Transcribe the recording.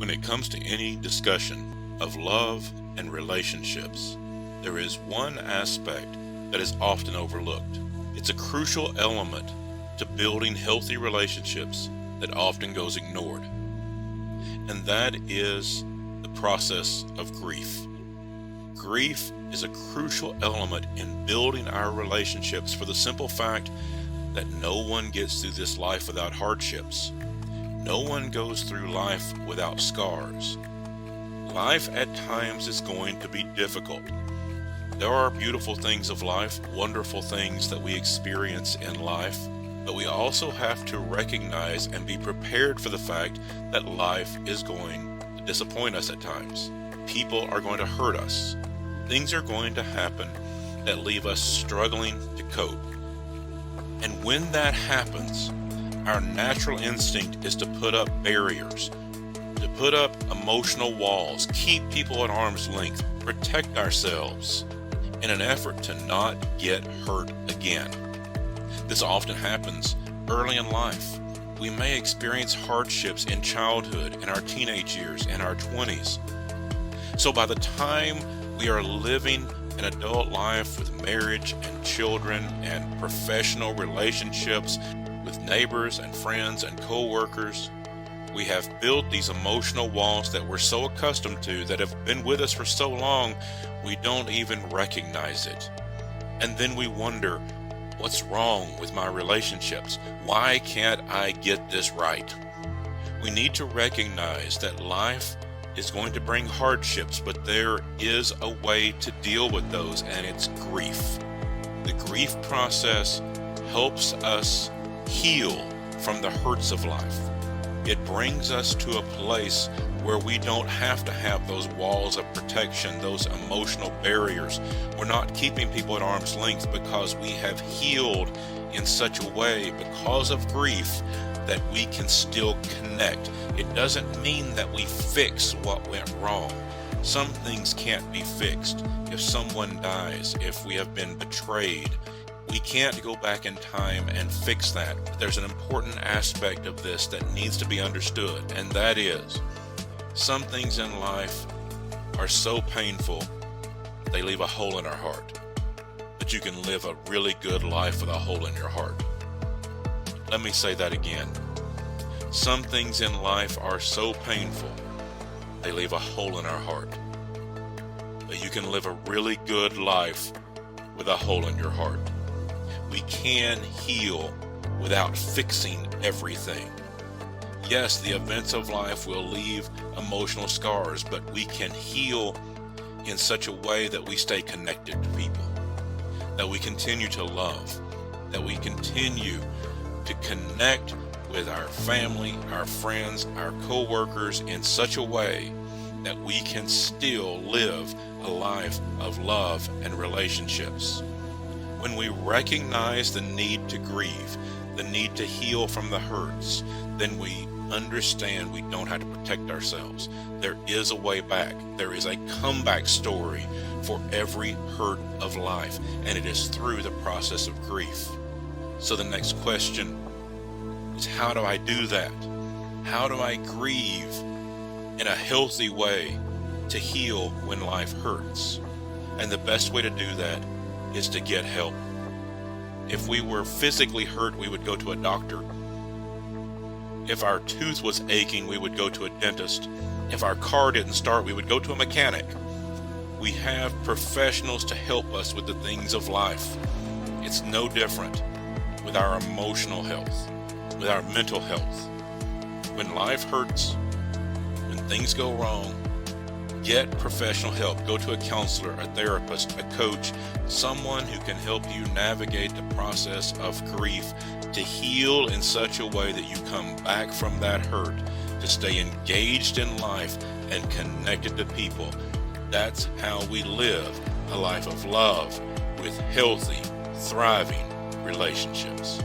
When it comes to any discussion of love and relationships, there is one aspect that is often overlooked. It's a crucial element to building healthy relationships that often goes ignored, and that is the process of grief. Grief is a crucial element in building our relationships for the simple fact that no one gets through this life without hardships. No one goes through life without scars. Life at times is going to be difficult. There are beautiful things of life, wonderful things that we experience in life, but we also have to recognize and be prepared for the fact that life is going to disappoint us at times. People are going to hurt us. Things are going to happen that leave us struggling to cope. And when that happens, our natural instinct is to put up barriers, to put up emotional walls, keep people at arm's length, protect ourselves in an effort to not get hurt again. This often happens early in life. We may experience hardships in childhood, in our teenage years, in our 20s. So by the time we are living an adult life with marriage and children and professional relationships with neighbors and friends and co-workers, we have built these emotional walls that we're so accustomed to, that have been with us for so long, we don't even recognize it. And then we wonder, what's wrong with my relationships? Why can't I get this right? We need to recognize that life is going to bring hardships, but there is a way to deal with those, and it's grief. The grief process helps us heal from the hurts of life. It brings us to a place where we don't have to have those walls of protection, those emotional barriers. We're not keeping people at arm's length because we have healed in such a way because of grief that we can still connect. It doesn't mean that we fix what went wrong. Some things can't be fixed. If someone dies, if we have been betrayed, we can't go back in time and fix that. But there's an important aspect of this that needs to be understood, and that is, some things in life are so painful, they leave a hole in our heart. But you can live a really good life with a hole in your heart. Let me say that again. Some things in life are so painful, they leave a hole in our heart. But you can live a really good life with a hole in your heart. We can heal without fixing everything. Yes, the events of life will leave emotional scars, but we can heal in such a way that we stay connected to people, that we continue to love, that we continue to connect with our family, our friends, our co-workers in such a way that we can still live a life of love and relationships. When we recognize the need to grieve, the need to heal from the hurts, then we understand we don't have to protect ourselves. There is a way back. There is a comeback story for every hurt of life, and it is through the process of grief. So the next question is, how do I do that? How do I grieve in a healthy way to heal when life hurts? And the best way to do that is to get help. If we were physically hurt, we would go to a doctor. If our tooth was aching, we would go to a dentist. If our car didn't start, we would go to a mechanic. We have professionals to help us with the things of life. It's no different with our emotional health, with our mental health. When life hurts, when things go wrong, get professional help. Go to a counselor, a therapist, a coach, someone who can help you navigate the process of grief to heal in such a way that you come back from that hurt, to stay engaged in life and connected to people. That's how we live a life of love with healthy, thriving relationships.